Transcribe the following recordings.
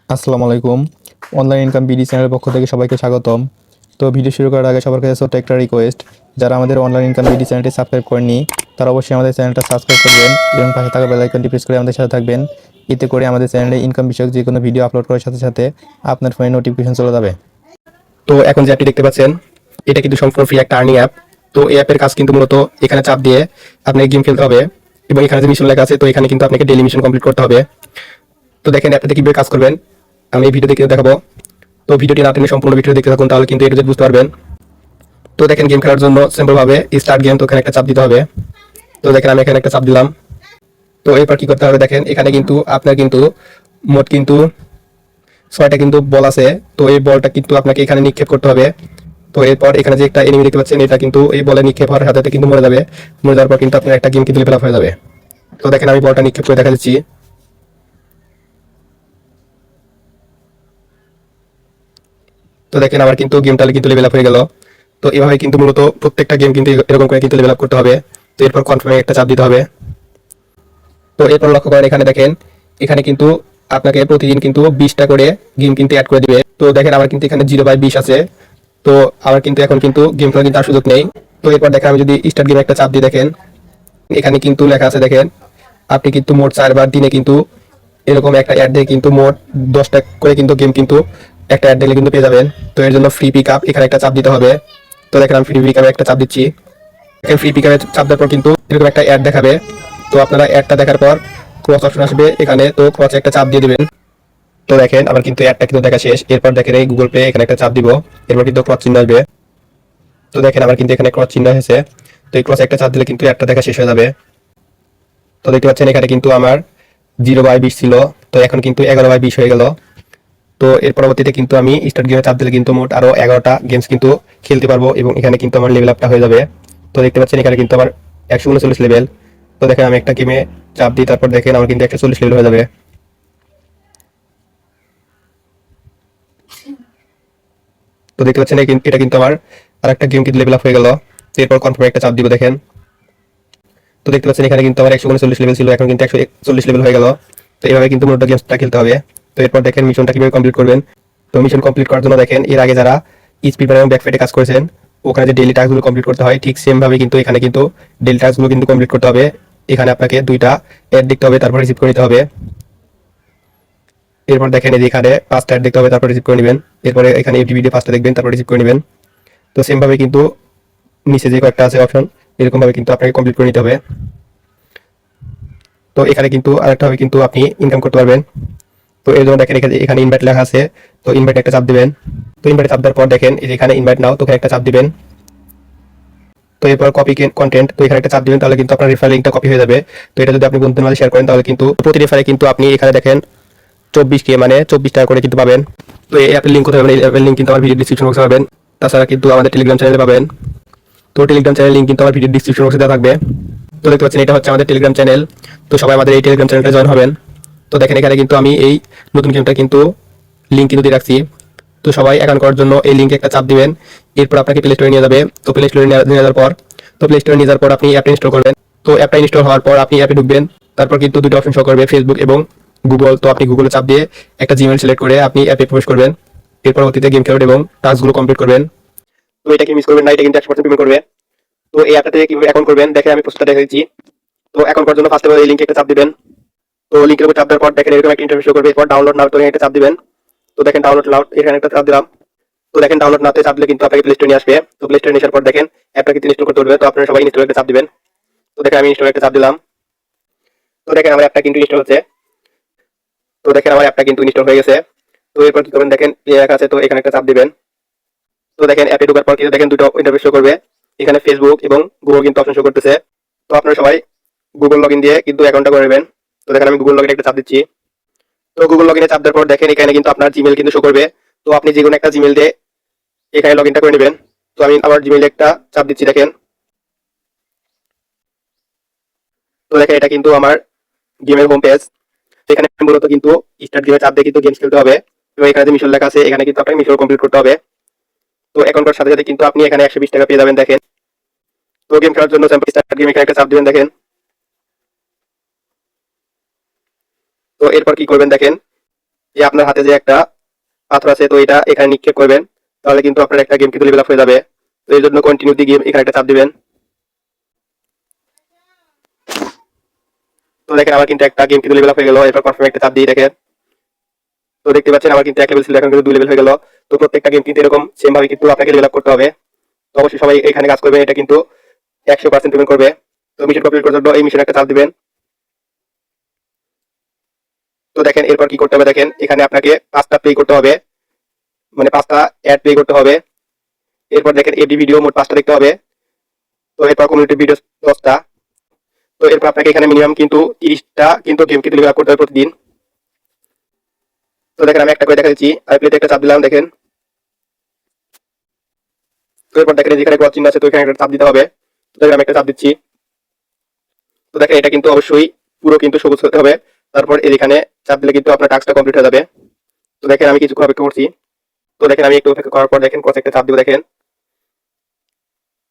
আসসালামু আলাইকুম। Online income BD চ্যানেলের পক্ষ থেকে সবাইকে স্বাগতম। তো ভিডিও শুরু করার আগে সবার কাছে ছোট্ট একটা রিকোয়েস্ট, যারা আমাদের অনলাইন ইনকাম বিডি চ্যানেলটি সাবস্ক্রাইব করেননি তারা অবশ্যই আমাদের চ্যানেলটা সাবস্ক্রাইব করবেন এবং পাশে থাকা বেল আইকনটি প্রেস করে আমাদের সাথে থাকবেন। এতে করে আমাদের চ্যানেলে ইনকাম বিষয়ক যে কোনো ভিডিও আপলোড করার সাথে সাথে আপনার ফোনে নোটিফিকেশন চলে যাবে। তো এখন যে অ্যাপটি দেখতে পাচ্ছেন, এটা কিন্তু সম্পূর্ণ ফ্রি একটা আর্নিং অ্যাপ। তো এই অ্যাপের কাজ কিন্তু মূলত এখানে চাপ দিয়ে আপনাকে গেম খেলতে হবে এবং এখানে যে মিশন লেখা আছে, তো এখানে কিন্তু আপনাকে ডেইলি মিশন কমপ্লিট করতে হবে। তো দেখেন অ্যাপটাতে কিভাবে কাজ করবেন আমি এই ভিডিও দেখে দেখাবো। তো ভিডিওটি না টেনে সম্পূর্ণ ভিডিও দেখতে থাকুন, তাহলে কিন্তু এটা বুঝতে পারবেন। তো দেখেন গেম খেলার জন্য সিম্পল ভাবে স্টার্ট গেম, তো এখানে একটা চাপ দিতে হবে। তো দেখেন আমি এখানে একটা চাপ দিলাম। তো এরপর কি করতে হবে দেখেন, এখানে কিন্তু আপনার কিন্তু মোট কিন্তু 6টা কিন্তু বল আছে। তো এই বলটা কিন্তু আপনাকে এখানে নিক্ষেপ করতে হবে। তো এরপর এখানে যে একটা এনিমি দেখতে পাচ্ছেন, এটা কিন্তু এই বলে নিক্ষেপ হওয়ার সাথে সাথে কিন্তু মরে যাবে। মরে যাওয়ার পর কিন্তু আপনার একটা গেম কিন্তু লেভেল আপ হয়ে যাবে। তো দেখেন আমি বলটা নিক্ষেপ করে দেখা যাচ্ছি। তো দেখেন আমার কিন্তু গেমটা কিন্তু লেভেল আপ হয়ে গেল। তো এভাবে কিন্তু মূলত প্রত্যেকটা গেম কিন্তু এরকম করে কিন্তু লেভেল আপ করতে হবে। তো এরপর কনফার্মে একটা চাপ দিতে হবে। তো এরপর লক্ষ্য করেন এখানে দেখেন, এখানে কিন্তু আপনাকে প্রতিদিন কিন্তু 20টা করে গেম কিন্তু অ্যাড করে দিবে। তো দেখেন আমার কিন্তু এখানে 0/20 আছে। তো আমার কিন্তু এখন কিন্তু গেম খেলার কিন্তু আর সুযোগ নেই। তো এরপর দেখেন আমি যদি স্টার্ট গেমে একটা চাপ দিই, দেখেন এখানে কিন্তু লেখা আছে, দেখেন আপনি কিন্তু মোট 4বার দিনে কিন্তু এরকম একটা অ্যাড দিয়ে কিন্তু মোট 10টা করে কিন্তু গেম কিন্তু একটা অ্যাড দিলে কিন্তু পেয়ে যাবেন। তো এর জন্য ফ্রি পিক আপ এখানে একটা চাপ দিতে হবে। তো দেখেন আমি ফ্রি পিক আপে একটা চাপ দিচ্ছি। দেখেন ফ্রি পিক আপে চাপ দেওয়ার পর কিন্তু এরকম একটা অ্যাড দেখাবে। তো আপনারা অ্যাডটা দেখার পর ক্রস অপশন আসবে এখানে, তো ক্রসে একটা চাপ দিয়ে দিবেন। তো দেখেন আমার কিন্তু অ্যাডটা কিন্তু দেখা শেষ। এরপর দেখেন এই গুগল পে এখানে একটা চাপ দিব। এরপর কিন্তু ক্রস চিহ্ন আসবে। তো দেখেন আমার কিন্তু এখানে ক্রস চিহ্ন এসেছে। তো এই ক্রস একটা চাপ দিলে কিন্তু অ্যাডটা দেখা শেষ হয়ে যাবে। তো দেখতে পাচ্ছেন এখানে কিন্তু আমার 0/20 ছিল, তো এখন কিন্তু 11/20 হয়ে গেল। তো এর পরবর্তীতে কিন্তু আমি স্টার্ট গেমে চাপ দিলে কিন্তু মোট আরো 11টা গেমস কিন্তু খেলতে পারবো এবং এখানে কিন্তু আমার লেভেল আপটা হয়ে যাবে। তো দেখতে পাচ্ছেন এখানে কিন্তু আমার 139 লেভেল। তো দেখেন আমি একটা গেমে চাপ দিই, তারপর দেখেন আমার কিন্তু 140 লেভেল হয়ে যাবে। তো দেখতে পাচ্ছেন এটা কিন্তু আমার আর একটা গেম কিন্তু লেভেল আপ হয়ে গেল। এরপর কনফার্ম একটা চাপ দিব, দেখেন তো দেখতে পাচ্ছেন এখানে কিন্তু আমার 139 লেভেল ছিল, এখন কিন্তু 140 লেভেল হয়ে গেল। তো এইভাবে কিন্তু মূলত গেমসটা খেলতে হবে। তো এরপর দেখেন মিশনটা কিভাবে কমপ্লিট করবেন। তো মিশন কমপ্লিট করার জন্য দেখেন এর আগে যারা স্পিড এবং ব্যাকফাইটে কাজ করেছেন, ওখানে যে ডেইলি টাস্কগুলো কমপ্লিট করতে হয়, ঠিক সেম ভাবে কিন্তু এখানে কিন্তু ডেইলি টাস্কগুলো কিন্তু কমপ্লিট করতে হবে। এখানে আপনাকে 2টা অ্যাড দেখতে হবে, তারপর রিসিভ করে নিতে হবে। এরপর দেখেন এই যে এখানে 5টা অ্যাড দেখতে হবে, তারপর রিসিভ করে নেবেন। এরপরে এখানে এফডিবিতে 5টা দেখবেন, তারপর রিসিভ করে নেবেন। তো সেম ভাবে কিন্তু নিচে যে কয়েকটা আছে অপশন, এরকম ভাবে কিন্তু আপনাকে কমপ্লিট করে নিতে হবে। তো এখানে কিন্তু আরেকটা ভাবে কিন্তু আপনি ইনকাম করতে পারবেন। তো এর জন্য দেখেন এখানে ইনভাইট লেখা আছে, তো ইনভাইট একটা চাপ দিবেন। তো ইনভাইট চাপ দেওয়ার পর দেখেন এই যে এখানে ইনভাইট নাও, তো এখানে একটা চাপ দিবেন। তো এরপর কপি কন্টেন্ট, তো এখানে একটা চাপ দিবেন, তাহলে কিন্তু আপনার রেফারেল লিঙ্কটা কপি হয়ে যাবে। তো এটা যদি আপনি বন্ধুদের মাঝে শেয়ার করেন, তাহলে কিন্তু প্রতি রেফারে কিন্তু আপনি এখানে দেখেন 24K মানে 24 টাকা করে কিন্তু পাবেন। তো এই অ্যাপের লিঙ্ক কোথায় পাবেন? এই অ্যাপের লিঙ্ক কিন্তু আমার ভিডিও ডিসক্রিপশন বক্সে পাবেন। তাছাড়া কিন্তু আমাদের টেলিগ্রাম চ্যানেলে পাবেন। তো টেলিগ্রাম চ্যানেল লিঙ্ক কিন্তু আমার ভিডিও ডিসক্রিপশন বক্সে দেওয়া থাকবে। তো দেখতে পাচ্ছেন এটা হচ্ছে আমাদের টেলিগ্রাম চ্যানেল। তো সবাই আমাদের এই টেলিগ্রাম চ্যানেলটা জয়েন হবেন। তো দেখেন এখানে কিন্তু আমি এই নতুন গেমটা কিন্তু লিঙ্ক কিন্তু দিয়ে রাখছি। তো সবাই অ্যাকাউন্ট করার জন্য এই লিঙ্কে একটা চাপ দিবেন। এরপর আপনাকে প্লে স্টোরে নিয়ে যাবে। তো প্লে স্টোরে নিয়ে যাওয়ার পর, তো প্লে স্টোরে নিয়ে যাওয়ার পর আপনি অ্যাপটা ইনস্টল করবেন। তো অ্যাপটা ইনস্টল হওয়ার পর আপনি অ্যাপে ঢুকবেন। তারপর কিন্তু দুটো অপশন শো করবে, ফেসবুক এবং গুগল। তো আপনি গুগলে চাপ দিয়ে একটা জিমেল সিলেক্ট করে আপনি অ্যাপে প্রবেশ করবেন। এর পরবর্তীতে গেম খেলবেন এবং টাস্কগুলো কমপ্লিট করবেন। তো এটাকে মিস করবেন না, এটা কিন্তু 100% পেমেন্ট করবে। তো এই অ্যাপটা থেকে কিভাবে অ্যাকাউন্ট করবেন দেখেন আমি প্রস্তুতটা দেখে দিচ্ছি। তো অ্যাকাউন্ট করার জন্য ফার্স্টে এই লিঙ্কে একটা চাপ দিবেন। তো লিঙ্কের উপর চাপ দেওয়ার পর দেখেন এরকম একটা ইন্টারফেস শো করবে। এরপর ডাউনলোড নাও, তো একটা চাপ দিবেন। তো দেখেন ডাউনলোড নাও, এখানে একটা চাপ দিলাম। তো দেখেন ডাউনলোড নাওতে চাপ দিলে কিন্তু আপনাকে প্লে স্টোরে নিয়ে আসবে। তো প্লে স্টোরে নিয়ে আসার পর দেখেন অ্যাপটা কিন্তু ইনস্টল করতে হবে। তো আপনারা সবাই ইনস্টল একটা চাপ দিবেন। তো দেখেন আমি ইনস্টল একটা চাপ দিলাম। তো দেখেন আমার অ্যাপটা কিন্তু ইনস্টল হচ্ছে। তো দেখেন আমার অ্যাপটা কিন্তু ইনস্টল হয়ে গেছে। তো এরপর কি করবেন দেখেন প্লে লেখা আছে, তো এখানে একটা চাপ দিবেন। তো দেখেন অ্যাপে ঢোকার পর কিন্তু দেখেন দুটো ইন্টারফেস শো করবে। এখানে ফেসবুক এবং গুগল কিন্তু অপশন শো করতেছে। তো আপনারা সবাই গুগল লগইন দিয়ে কিন্তু অ্যাকাউন্টটা করে নেবেন। তো দেখেন আমি গুগল লগইনে একটা চাপ দিচ্ছি। তো গুগল লগইনে চাপ দেওয়ার পর দেখেন এখানে কিন্তু আপনার জিমেল কিন্তু শো করবে। তো আপনি যে কোনো একটা জিমেল দিয়ে এখানে লগইনটা করে নেবেন। তো আমি আমার জিমেইলে একটা চাপ দিচ্ছি, দেখেন। তো দেখেন এটা কিন্তু আমার গেমের হোম পেজ। এখানে মূলত কিন্তু স্টার্ট গেমে চাপ দিয়ে কিন্তু গেমস খেলতে হবে এবং এখানে যে মিশন লেখা আছে, এখানে কিন্তু আপনাকে মিশন কমপ্লিট করতে হবে। তো অ্যাকাউন্ট করার সাথে সাথে কিন্তু আপনি এখানে 120 টাকা পেয়ে যাবেন, দেখেন। তো গেম খেলার জন্য স্যাম্পল স্টার্ট গেম এখানে একটা চাপ দিবেন, দেখেন। তো এরপর কি করবেন দেখেন, এই আপনার হাতে যে একটা পাথর আছে, তো এটা এখানে নিক্ষেপ করবেন, তাহলে কিন্তু আপনার একটা গেম কিন্তু লেভেল আপ হয়ে যাবে। তো এই জন্য কন্টিনিউ দি গেম এখানে একটা চাপ দিবেন। তো দেখেন আমার কিন্তু একটা গেম কিন্তু লেভেল আপ হয়ে গেল। এরপর কনফার্ম একটা চাপ দিয়ে দেখেন, তো দেখতে পাচ্ছেন আমার কিন্তু 1 লেভেল ছিল, এখন কিন্তু 2 লেভেল হয়ে গেল। তো প্রত্যেকটা গেম কিন্তু এরকম সেম ভাবে কিন্তু আপনাকে লেভেল আপ করতে হবে। তো অবশ্যই সবাই এখানে কাজ করবেন, এটা কিন্তু 100% পেমেন্ট করবে। তো মিশন কমপ্লিট করার জন্য এই মিশনে একটা চাপ দিবেন। তো দেখেন এরপর কি করতে হবে, দেখেন এখানে আপনাকে 5টা পে করতে হবে, মানে 5টা অ্যাড পে করতে হবে। এরপর দেখেন এডি ভিডিও মোট 5টা দেখতে হবে। তো এরপর কমিউনিটি ভিডিও 10টা। তো এরপর আপনাকে এখানে মিনিমাম কিন্তু 30টা কিন্তু গেম কিন্তু লেভেল আপ করতে হবে প্রতিদিন। তো দেখেন আমি একটা করে দেখা দিচ্ছি, আর প্লেতে একটা চাপ দিলাম দেখেন। তো এরপর দেখেন যেখানে ক্রস চিহ্ন আছে, তো এখানে একটা চাপ দিতে হবে। তো দেখেন আমি একটা চাপ দিচ্ছি। তো দেখেন এটা কিন্তু অবশ্যই পুরো কিন্তু সবুজ হতে হবে। তারপর এখানে চাপ দিলে কিন্তু আপনার টাস্কটা কমপ্লিট হয়ে যাবে। তো দেখেন আমি কিছুক্ষণ অপেক্ষা করছি। তো দেখেন আমি একটু অপেক্ষা করার পর দেখেন ক্রস একটা চাপ দিব দেখেন।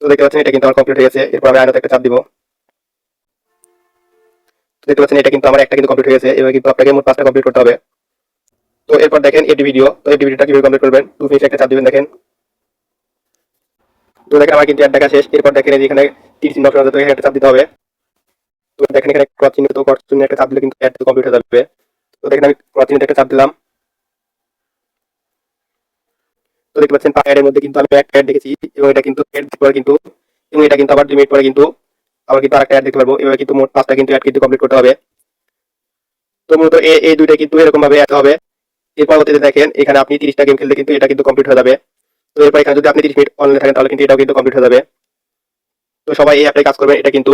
তো দেখতে পাচ্ছেন এটা কিন্তু আমার কমপ্লিট হয়ে গেছে। এরপর আমি আয়নাতে একটা চাপ দিব। তো দেখতে পাচ্ছেন এটা কিন্তু আমার একটা কিন্তু কমপ্লিট হয়ে গেছে। এবার কিন্তু আপনাকে মোট 5টা কমপ্লিট করতে হবে। তো এরপর দেখেন এডি ভিডিও, তো এডি ভিডিওটা কিভাবে কমপ্লিট করবেন, টু ফিনিশ একটা চাপ দিবেন দেখেন। তো দেখেন আমার কিন্তু অ্যাড দেখা শেষ। এরপর দেখেন এখানে 30 চিহ্ন অপশন আছে, তো এখানে একটা চাপ দিতে হবে। তো দেখেন এখানে ক্রস চিহ্ন, তো ক্রস চিহ্ন একটা চাপ দিলে কিন্তু অ্যাড কমপ্লিট হয়ে যাবে। তো দেখেন আমি ক্রস চিহ্ন একটা চাপ দিলাম। তো দেখতে পাচ্ছেন পায়ের মধ্যে কিন্তু আমি একটা অ্যাড দেখেছি, এবং এটা কিন্তু অ্যাড পরে কিন্তু, এবং এটা কিন্তু আবার 2 মিনিট পরে কিন্তু আবার কিন্তু আরেকটা অ্যাড দেখতে পারবো। এভাবে কিন্তু মোট 5টা কিন্তু অ্যাড কিন্তু কমপ্লিট করতে হবে। তো মূলত এই দুইটা কিন্তু এরকম ভাবে অ্যাড হবে। এর পরবর্তীতে দেখেন এখানে আপনি 30টা গেম খেললে কিন্তু এটা কিন্তু কমপ্লিট হয়ে যাবে। তো এরপর এখানে যদি আপনি 30 মিনিট অনলাইনে থাকেন, তাহলে কিন্তু এটাও কিন্তু কমপ্লিট হয়ে যাবে। তো সবাই এই অ্যাপটাই কাজ করবেন, এটা কিন্তু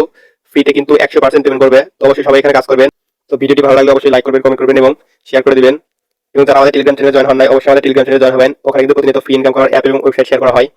ফ্রিতে কিন্তু 100% পেমেন্ট করবে। তো অবশ্যই সবাই এখানে কাজ করবেন। তো ভিডিওটি ভালো লাগলে অবশ্যই লাইক করবেন, কমেন্ট করবেন এবং শেয়ার করে দিবেন। এবং যারা আমাদের টেলিগ্রাম চ্যানেলে জয়েন হন নাই, অবশ্যই আমাদের টেলিগ্রাম চ্যানেলে জয়েন হবেন। ওখানে কিন্তু প্রতিনিয়ত ফ্রি ইনকাম করার অ্যাপ এবং ওয়েবসাইট শেয়ার করা হয়।